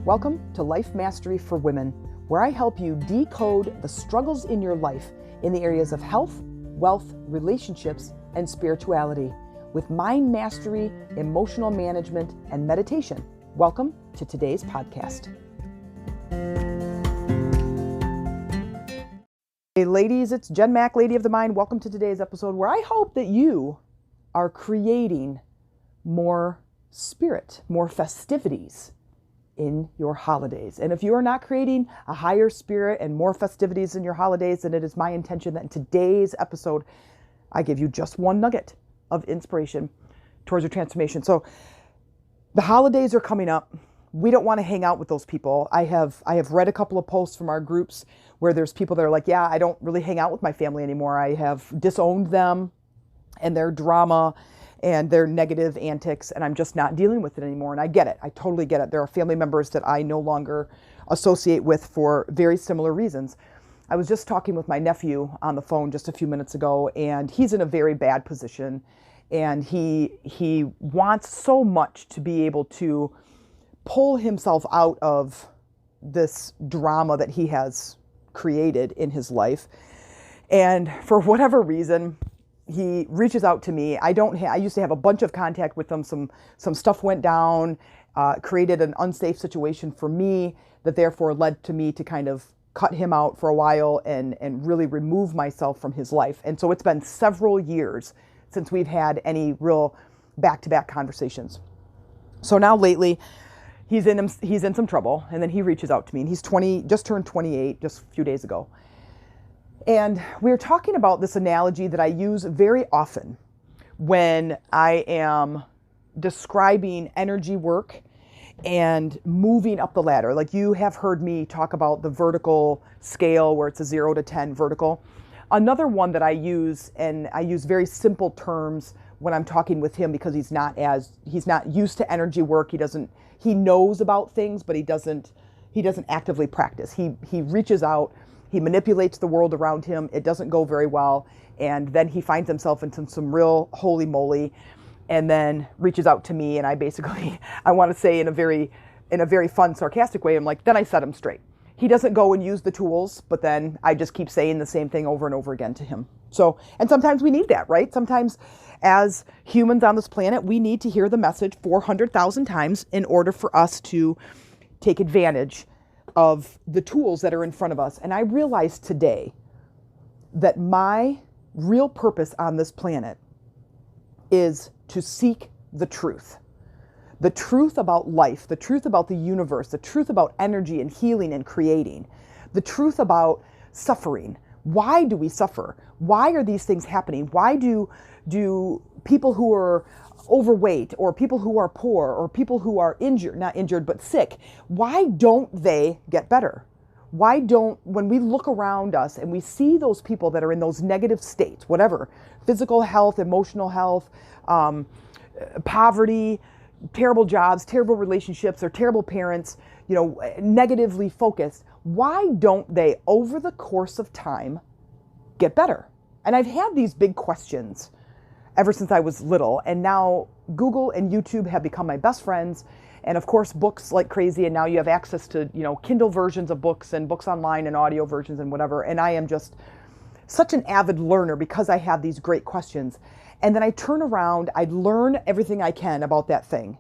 Welcome to Life Mastery for Women, where I help you decode the struggles in your life in the areas of health, wealth, relationships, and spirituality with mind mastery, emotional management, and meditation. Welcome to today's podcast. Hey ladies, it's Jen Mack, Lady of the Mind. Welcome to today's episode where I hope that you are creating more spirit, more festivities in your holidays. And if you are not creating a higher spirit and more festivities in your holidays, then it is my intention that in today's episode, I give you just one nugget of inspiration towards your transformation. So the holidays are coming up. We don't want to hang out with those people. I have read a couple of posts from our groups where there's people that are like, yeah, I don't really hang out with my family anymore. I have disowned them and their drama and their negative antics, and I'm just not dealing with it anymore. And I get it. I totally get it. There are family members that I no longer associate with for very similar reasons. I was just talking with my nephew on the phone just a few minutes ago, and he's in a very bad position. And he wants so much to be able to pull himself out of this drama that he has created in his life. And for whatever reason, he reaches out to me. I used to have a bunch of contact with him. Some stuff went down, created an unsafe situation for me that therefore led to me to kind of cut him out for a while and really remove myself from his life. And so it's been several years since we've had any real back-to-back conversations. So now lately, he's in some trouble, and then he reaches out to me, and he's just turned 28 just a few days ago. And we were talking about this analogy that I use very often when I am describing energy work and moving up the ladder. Like you have heard me talk about the vertical scale where it's a 0 to 10 vertical. Another one that I use, and I use very simple terms when I'm talking with him because he's not used to energy work. He knows about things, but he doesn't actively practice. He reaches out. He manipulates the world around him. It doesn't go very well. And then he finds himself into some real holy moly and then reaches out to me. And I want to say in a very fun, sarcastic way, I'm like, then I set him straight. He doesn't go and use the tools, but then I just keep saying the same thing over and over again to him. So, and sometimes we need that, right? Sometimes as humans on this planet, we need to hear the message 400,000 times in order for us to take advantage of the tools that are in front of us. And I realized today that my real purpose on this planet is to seek the truth about life, the truth about the universe, the truth about energy and healing and creating, the truth about suffering. Why do we suffer? Why are these things happening? Why do people who are overweight or people who are poor or people who are not injured, but sick, why don't they get better? When we look around us and we see those people that are in those negative states, whatever, physical health, emotional health, poverty, terrible jobs, terrible relationships, or terrible parents, negatively focused, why don't they, over the course of time, get better? And I've had these big questions ever since I was little, and now Google and YouTube have become my best friends, and of course books like crazy, and now you have access to Kindle versions of books and books online and audio versions and whatever, and I am just such an avid learner because I have these great questions. And then I turn around, I learn everything I can about that thing,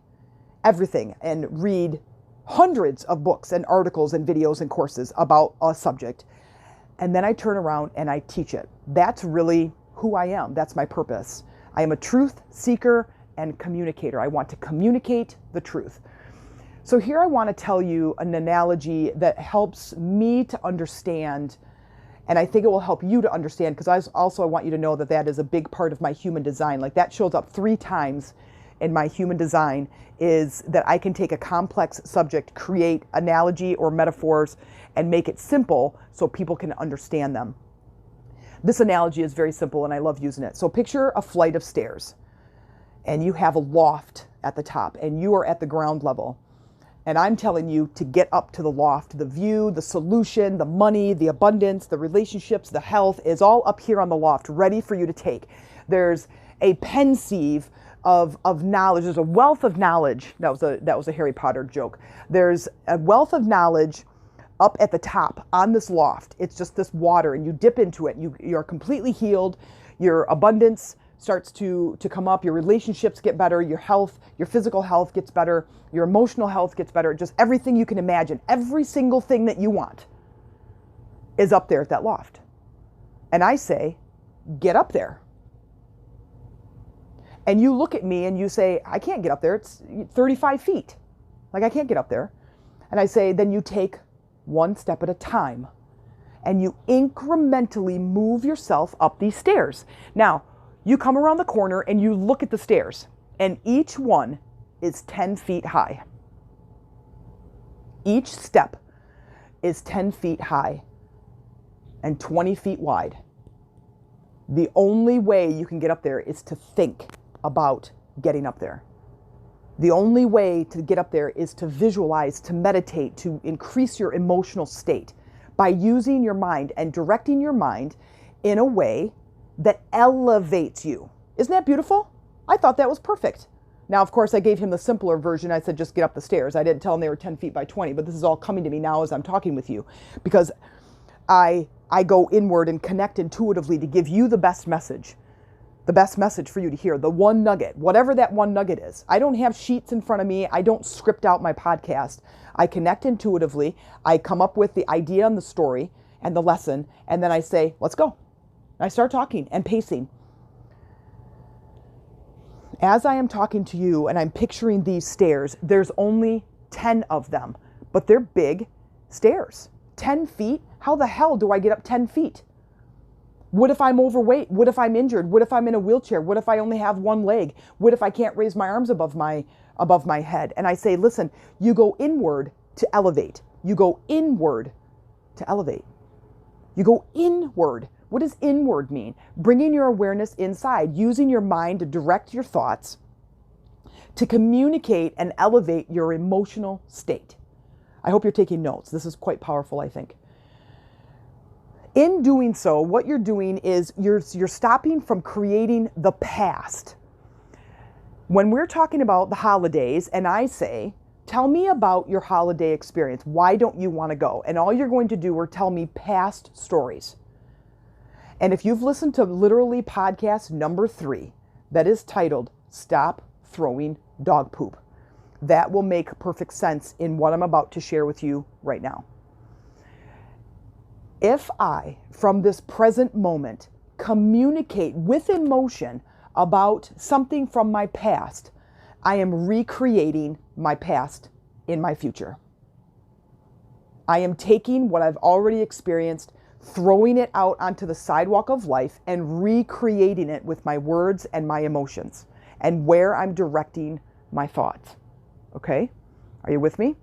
everything, and read hundreds of books and articles and videos and courses about a subject, and then I turn around and I teach it. That's really who I am. That's my purpose. I am a truth seeker and communicator. I want to communicate the truth. So here I want to tell you an analogy that helps me to understand, and I think it will help you to understand, because I want you to know that is a big part of my human design. Like that shows up 3 times in my human design, is that I can take a complex subject, create analogy or metaphors, and make it simple so people can understand them. This analogy is very simple and I love using it. So picture a flight of stairs and you have a loft at the top and you are at the ground level. And I'm telling you to get up to the loft. The view, the solution, the money, the abundance, the relationships, the health is all up here on the loft, ready for you to take. There's a pensieve of knowledge. There's a wealth of knowledge. That was a Harry Potter joke. There's a wealth of knowledge up at the top on this loft. It's just this water, and you dip into it. You're completely healed. Your abundance starts to come up. Your relationships get better. Your health, your physical health gets better. Your emotional health gets better. Just everything you can imagine. Every single thing that you want is up there at that loft. And I say, get up there. And you look at me and you say, I can't get up there. It's 35 feet. Like, I can't get up there. And I say, then you take one step at a time and you incrementally move yourself up these stairs. Now, you come around the corner and you look at the stairs, and each one is 10 feet high. Each step is 10 feet high and 20 feet wide. The only way you can get up there is to think about getting up there. The only way to get up there is to visualize, to meditate, to increase your emotional state by using your mind and directing your mind in a way that elevates you. Isn't that beautiful? I thought that was perfect. Now, of course, I gave him the simpler version. I said, just get up the stairs. I didn't tell him they were 10 feet by 20, but this is all coming to me now as I'm talking with you, because I go inward and connect intuitively to give you the best message for you to hear, the one nugget, whatever that one nugget is. I don't have sheets in front of me. I don't script out my podcast. I connect intuitively. I come up with the idea and the story and the lesson, and then I say, let's go. I start talking and pacing. As I am talking to you and I'm picturing these stairs, there's only 10 of them, but they're big stairs. 10 feet? How the hell do I get up 10 feet? What if I'm overweight? What if I'm injured? What if I'm in a wheelchair? What if I only have one leg? What if I can't raise my arms above my head? And I say, listen, you go inward to elevate. You go inward to elevate. You go inward. What does inward mean? Bringing your awareness inside, using your mind to direct your thoughts, to communicate and elevate your emotional state. I hope you're taking notes. This is quite powerful, I think. In doing so, what you're doing is you're stopping from creating the past. When we're talking about the holidays and I say, tell me about your holiday experience. Why don't you want to go? And all you're going to do are tell me past stories. And if you've listened to literally podcast number 3, that is titled Stop Throwing Dog Poop, that will make perfect sense in what I'm about to share with you right now. If I, from this present moment, communicate with emotion about something from my past, I am recreating my past in my future. I am taking what I've already experienced, throwing it out onto the sidewalk of life and recreating it with my words and my emotions and where I'm directing my thoughts. Okay? Are you with me?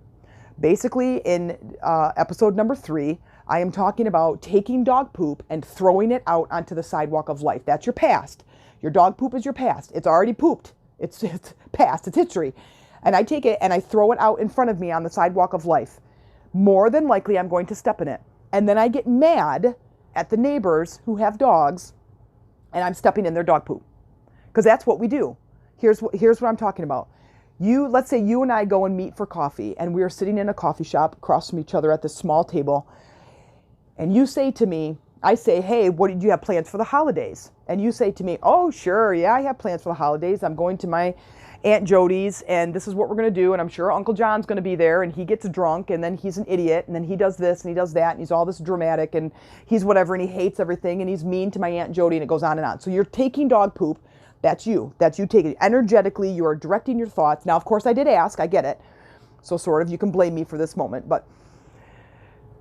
Basically, in episode number 3, I am talking about taking dog poop and throwing it out onto the sidewalk of life. That's your past. Your dog poop is your past. It's already pooped. It's past. It's history. And I take it and I throw it out in front of me on the sidewalk of life. More than likely, I'm going to step in it. And then I get mad at the neighbors who have dogs and I'm stepping in their dog poop. Because that's what we do. Here's what I'm talking about. Let's say you and I go and meet for coffee and we are sitting in a coffee shop across from each other at this small table. And you say to me, I say, hey, what did you have plans for the holidays? And you say to me, oh, sure, yeah, I have plans for the holidays. I'm going to my Aunt Jody's and this is what we're going to do. And I'm sure Uncle John's going to be there and he gets drunk and then he's an idiot and then he does this and he does that and he's all this dramatic and he's whatever and he hates everything and he's mean to my Aunt Jody and it goes on and on. So you're taking dog poop. That's you. That's you taking it. Energetically, you are directing your thoughts. Now, of course, I did ask. I get it. So sort of you can blame me for this moment,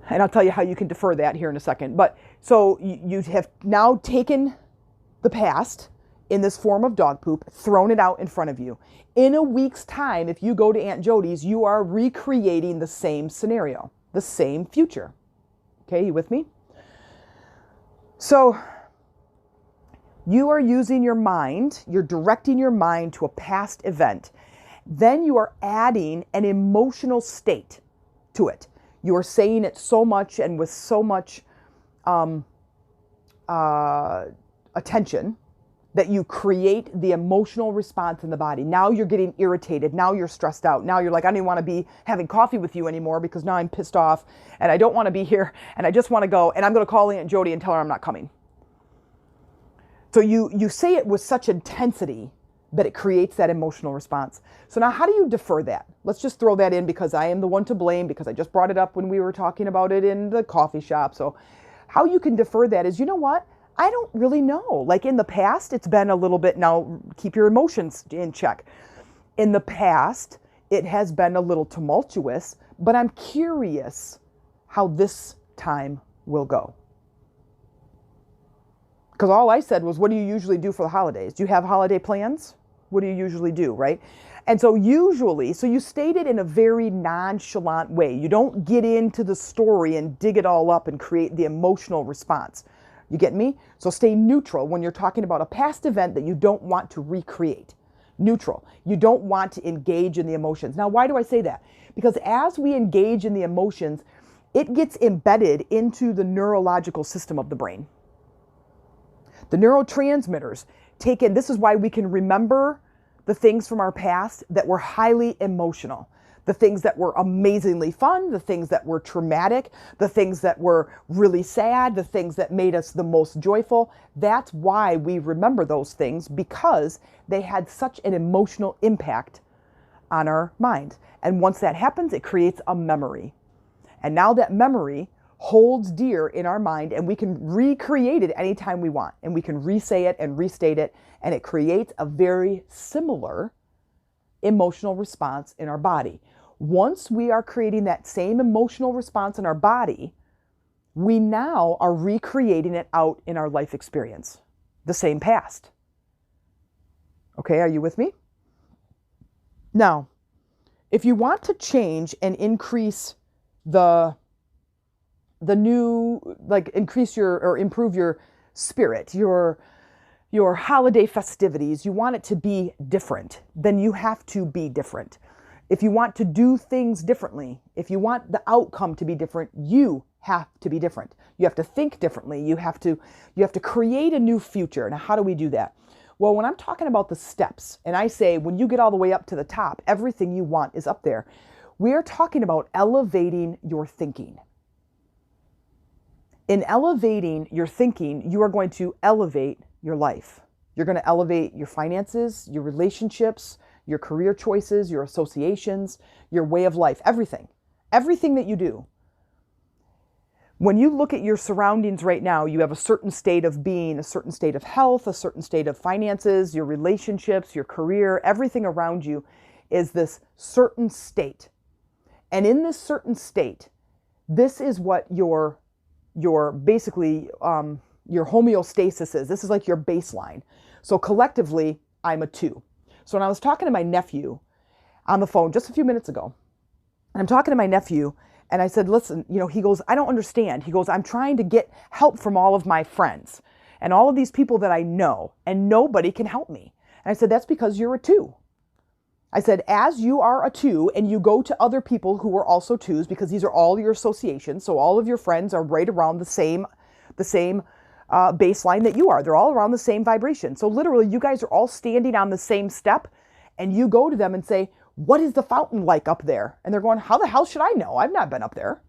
and I'll tell you how you can defer that here in a second. But so you have now taken the past in this form of dog poop, thrown it out in front of you. In a week's time, if you go to Aunt Jody's, you are recreating the same scenario, the same future. Okay, you with me? So you are using your mind, you're directing your mind to a past event. Then you are adding an emotional state to it. You are saying it so much and with so much attention. that you create the emotional response in the body. Now you're getting irritated. Now you're stressed out. Now you're like, I don't even want to be having coffee with you anymore because now I'm pissed off and I don't want to be here and I just want to go and I'm going to call Aunt Jody and tell her I'm not coming. So you say it with such intensity that it creates that emotional response. So now how do you defer that? Let's just throw that in because I am the one to blame because I just brought it up when we were talking about it in the coffee shop. So how you can defer that is, you know what? I don't really know. Like in the past, it's been a little bit, now keep your emotions in check. In the past, it has been a little tumultuous, but I'm curious how this time will go. Because all I said was, what do you usually do for the holidays? Do you have holiday plans? What do you usually do, right? And so usually, so you state it in a very nonchalant way. You don't get into the story and dig it all up and create the emotional response. You get me? So stay neutral when you're talking about a past event that you don't want to recreate. Neutral. You don't want to engage in the emotions. Now, why do I say that? Because as we engage in the emotions, it gets embedded into the neurological system of the brain. The neurotransmitters take in, this is why we can remember the things from our past that were highly emotional, the things that were amazingly fun, the things that were traumatic, the things that were really sad, the things that made us the most joyful. That's why we remember those things, because they had such an emotional impact on our mind. And once that happens, it creates a memory. And now that memory holds dear in our mind, and we can recreate it anytime we want, and we can re-say it and restate it, and it creates a very similar emotional response in our body. Once we are creating that same emotional response in our body, we now are recreating it out in our life experience, the same past. Okay, are you with me? Now, if you want to change and increase increase your, or improve your spirit, your holiday festivities, you want it to be different, then you have to be different. If you want to do things differently, if you want the outcome to be different, you have to be different. You have to think differently. You have to create a new future. Now, how do we do that? Well, when I'm talking about the steps, and I say when you get all the way up to the top, everything you want is up there. We are talking about elevating your thinking. In elevating your thinking, you are going to elevate your life. You're going to elevate your finances, your relationships, your career choices, your associations, your way of life, everything. Everything that you do. When you look at your surroundings right now, you have a certain state of being, a certain state of health, a certain state of finances, your relationships, your career, everything around you is this certain state. And in this certain state, this is what your basically your homeostasis is. This is like your baseline. So collectively, I'm a 2. So when I was talking to my nephew on the phone just a few minutes ago, and I'm talking to my nephew, and I said, listen, he goes, I don't understand. He goes, I'm trying to get help from all of my friends and all of these people that I know, and nobody can help me. And I said, that's because you're a 2. I said, as you are a 2 and you go to other people who are also 2s, because these are all your associations, so all of your friends are right around the same baseline that you are. They're all around the same vibration. So literally, you guys are all standing on the same step, and you go to them and say, what is the fountain like up there? And they're going, how the hell should I know? I've not been up there.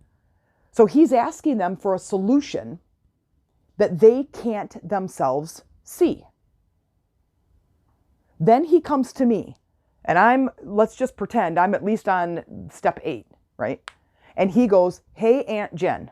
So he's asking them for a solution that they can't themselves see. Then he comes to me, and let's just pretend I'm at least on step 8, right? And he goes, hey, Aunt Jen,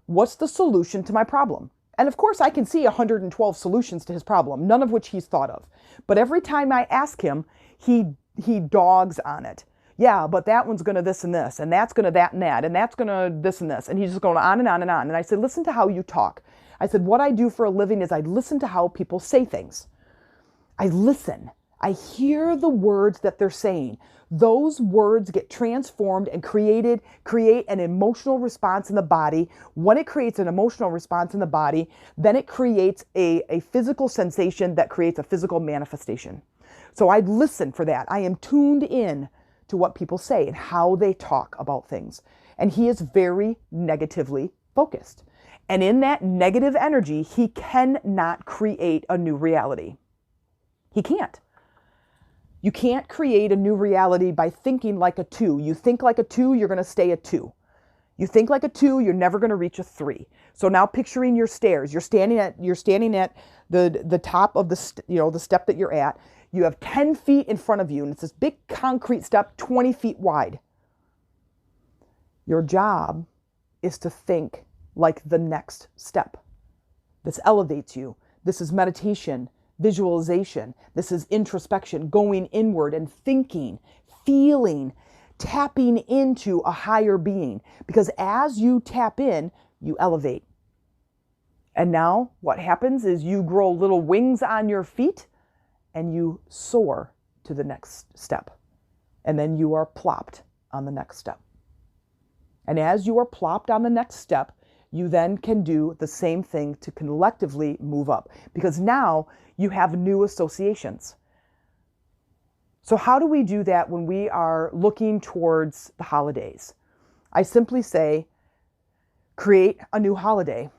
what's the solution to my problem? And of course, I can see 112 solutions to his problem, none of which he's thought of. But every time I ask him, he dogs on it. Yeah, but that one's going to this and this, and that's going to that and that, and that's going to this and this. And he's just going on and on and on. And I said, listen to how you talk. I said, what I do for a living is I listen to how people say things. I listen. I hear the words that they're saying. Those words get transformed and create an emotional response in the body. When it creates an emotional response in the body, then it creates a physical sensation that creates a physical manifestation. So I listen for that. I am tuned in to what people say and how they talk about things. And he is very negatively focused. And in that negative energy, he cannot create a new reality. He can't. You can't create a new reality by thinking like a 2. You think like a 2, you're going to stay a 2. You think like a 2, you're never going to reach a 3. So now picturing your stairs, you're standing at the top of the step that you're at. You have 10 feet in front of you, and it's this big concrete step, 20 feet wide. Your job is to think like the next step. This elevates you. This is meditation, visualization. This is introspection, going inward and thinking, feeling, tapping into a higher being. Because as you tap in, you elevate. And now what happens is you grow little wings on your feet and you soar to the next step. And then you are plopped on the next step. And as you are plopped on the next step, you then can do the same thing to collectively move up, because now you have new associations. So how do we do that when we are looking towards the holidays? I simply say, create a new holiday.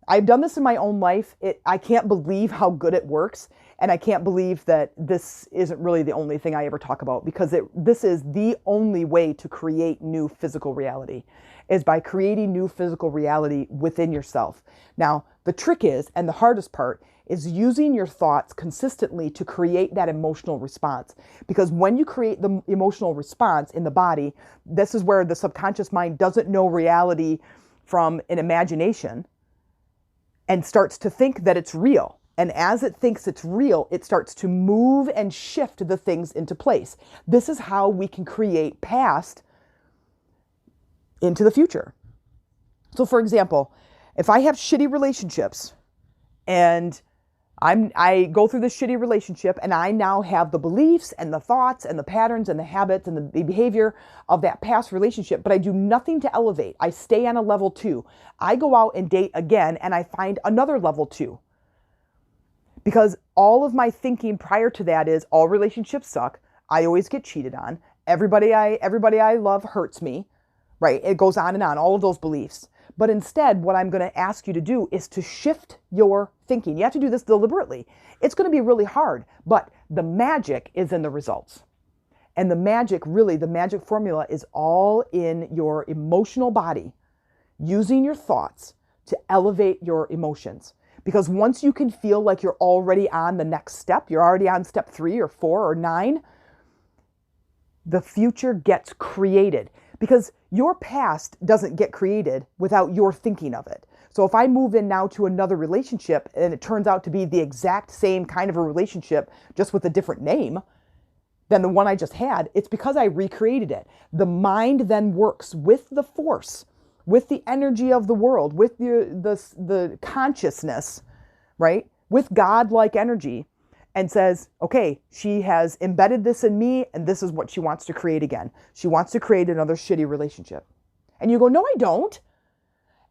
I've done this in my own life. I can't believe how good it works. And I can't believe that this isn't really the only thing I ever talk about, because this is the only way to create new physical reality, is by creating new physical reality within yourself. Now, the trick is, and the hardest part, is using your thoughts consistently to create that emotional response. Because when you create the emotional response in the body, this is where the subconscious mind doesn't know reality from an imagination and starts to think that it's real. And as it thinks it's real, it starts to move and shift the things into place. This is how we can create past into the future. So for example, if I have shitty relationships and I go through this shitty relationship and I now have the beliefs and the thoughts and the patterns and the habits and the behavior of that past relationship, but I do nothing to elevate. I stay on a level 2. I go out and date again and I find another level 2. Because all of my thinking prior to that is all relationships suck. I always get cheated on. Everybody I love hurts me, right? It goes on and on, all of those beliefs. But instead, what I'm going to ask you to do is to shift your thinking. You have to do this deliberately. It's going to be really hard, but the magic is in the results. And the magic formula is all in your emotional body, using your thoughts to elevate your emotions. Because once you can feel like you're already on the next step, you're already on step 3 or 4 or 9, the future gets created. Because your past doesn't get created without your thinking of it. So if I move in now to another relationship and it turns out to be the exact same kind of a relationship, just with a different name than the one I just had, it's because I recreated it. The mind then works with the force, with the energy of the world, with the consciousness, right? With God-like energy, and says, okay, she has embedded this in me and this is what she wants to create again. She wants to create another shitty relationship. And you go, no, I don't.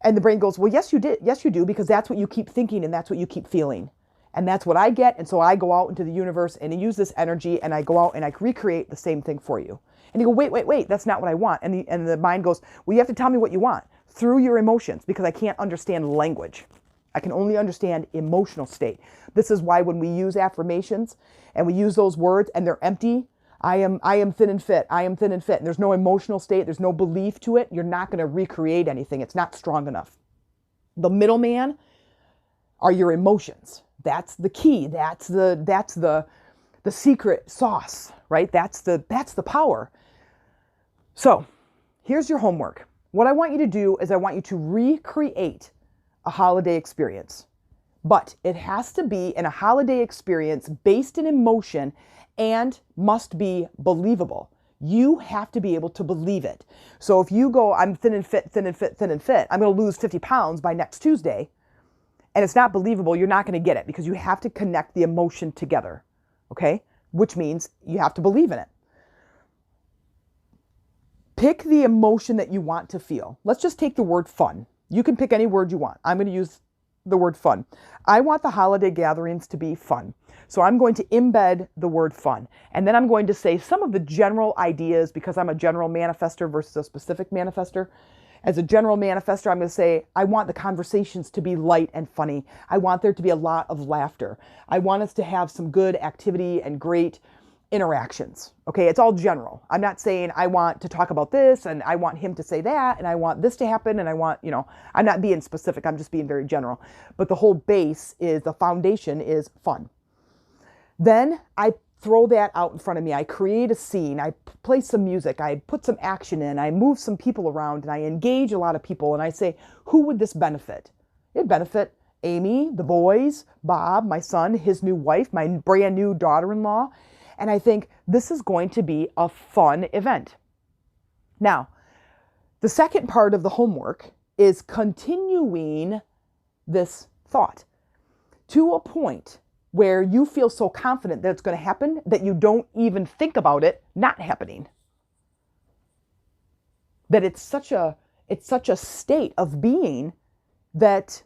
And the brain goes, well, yes, you did. Yes, you do, because that's what you keep thinking and that's what you keep feeling. And that's what I get. And so I go out into the universe and I use this energy and I go out and I recreate the same thing for you. And you go, wait, that's not what I want. And the mind goes, well, you have to tell me what you want through your emotions, because I can't understand language. I can only understand emotional state. This is why when we use affirmations and we use those words and they're empty, I am thin and fit. I am thin and fit. And there's no emotional state. There's no belief to it. You're not going to recreate anything. It's not strong enough. The middleman are your emotions. That's the key. That's the secret sauce, right? That's the power. So here's your homework. What I want you to do is I want you to recreate a holiday experience. But it has to be in a holiday experience based in emotion and must be believable. You have to be able to believe it. So if you go, I'm thin and fit, I'm going to lose 50 pounds by next Tuesday, and it's not believable, you're not going to get it, because you have to connect the emotion together, okay? Which means you have to believe in it. Pick the emotion that you want to feel. Let's just take the word fun. You can pick any word you want. I'm going to use the word fun. I want the holiday gatherings to be fun. So I'm going to embed the word fun. And then I'm going to say some of the general ideas, because I'm a general manifester versus a specific manifester. As a general manifestor, I'm going to say, I want the conversations to be light and funny. I want there to be a lot of laughter. I want us to have some good activity and great interactions. Okay, it's all general. I'm not saying I want to talk about this and I want him to say that and I want this to happen and I want, I'm not being specific. I'm just being very general. But the whole base is, the foundation is fun. Then I throw that out in front of me. I create a scene. I play some music. I put some action in. I move some people around and I engage a lot of people and I say, who would this benefit? It'd benefit Amy, the boys, Bob, my son, his new wife, my brand new daughter-in-law. And I think this is going to be a fun event. Now, the second part of the homework is continuing this thought to a point where you feel so confident that it's going to happen that you don't even think about it not happening. That it's such a state of being that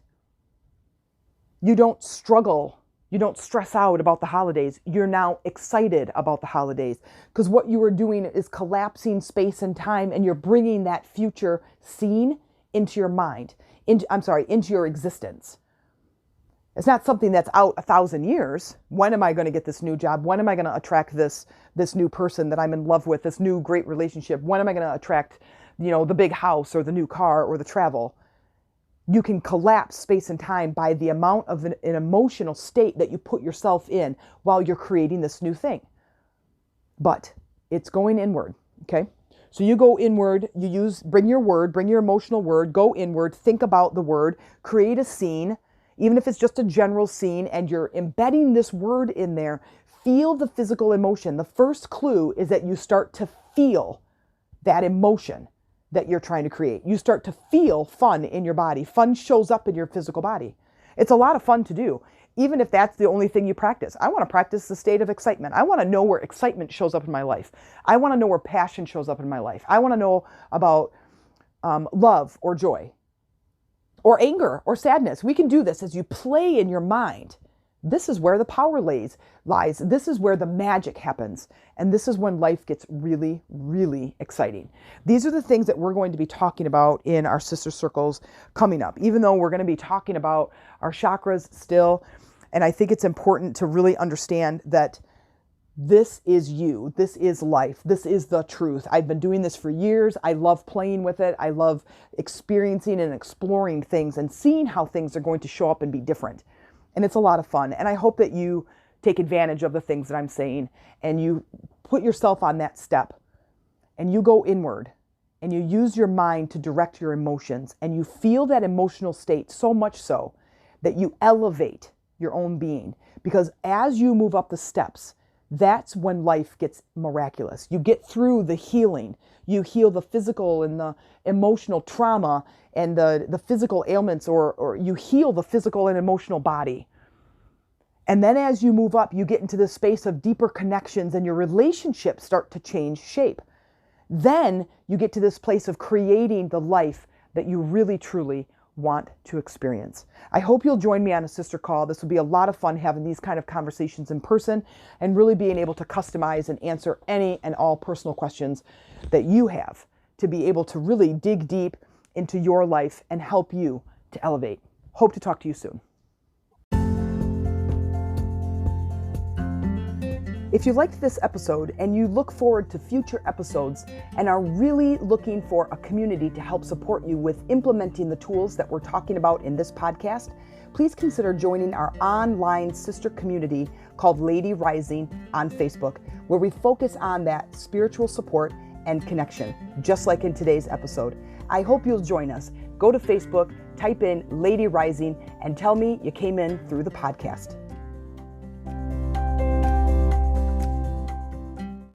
you don't struggle. You don't stress out about the holidays. You're now excited about the holidays because what you are doing is collapsing space and time and you're bringing that future scene into your mind, into your existence. It's not something that's out 1,000 years. When am I going to get this new job? When am I going to attract this new person that I'm in love with, this new great relationship? When am I going to attract, the big house or the new car or the travel? You can collapse space and time by the amount of an emotional state that you put yourself in while you're creating this new thing. But it's going inward, okay? So you go inward, bring your word, bring your emotional word, go inward, think about the word, create a scene, even if it's just a general scene and you're embedding this word in there, feel the physical emotion. The first clue is that you start to feel that emotion that you're trying to create. You start to feel fun in your body. Fun shows up in your physical body. It's a lot of fun to do, even if that's the only thing you practice. I want to practice the state of excitement. I want to know where excitement shows up in my life. I want to know where passion shows up in my life. I want to know about love or joy or anger or sadness. We can do this as you play in your mind. This is where the power lies. This is where the magic happens. And this is when life gets really, really exciting. These are the things that we're going to be talking about in our sister circles coming up, even though we're going to be talking about our chakras still. And I think it's important to really understand that this is you. This is life. This is the truth. I've been doing this for years. I love playing with it. I love experiencing and exploring things and seeing how things are going to show up and be different. And it's a lot of fun. And I hope that you take advantage of the things that I'm saying and you put yourself on that step and you go inward and you use your mind to direct your emotions and you feel that emotional state so much so that you elevate your own being. Because as you move up the steps, that's when life gets miraculous. You get through the healing. You heal the physical and the emotional trauma and the physical ailments, or you heal the physical and emotional body. And then as you move up, you get into the space of deeper connections and your relationships start to change shape. Then you get to this place of creating the life that you really, truly want to experience. I hope you'll join me on a sister call. This will be a lot of fun having these kind of conversations in person and really being able to customize and answer any and all personal questions that you have to be able to really dig deep into your life and help you to elevate. Hope to talk to you soon. If you liked this episode and you look forward to future episodes and are really looking for a community to help support you with implementing the tools that we're talking about in this podcast, please consider joining our online sister community called Lady Rising on Facebook, where we focus on that spiritual support and connection, just like in today's episode. I hope you'll join us. Go to Facebook, type in Lady Rising, and tell me you came in through the podcast.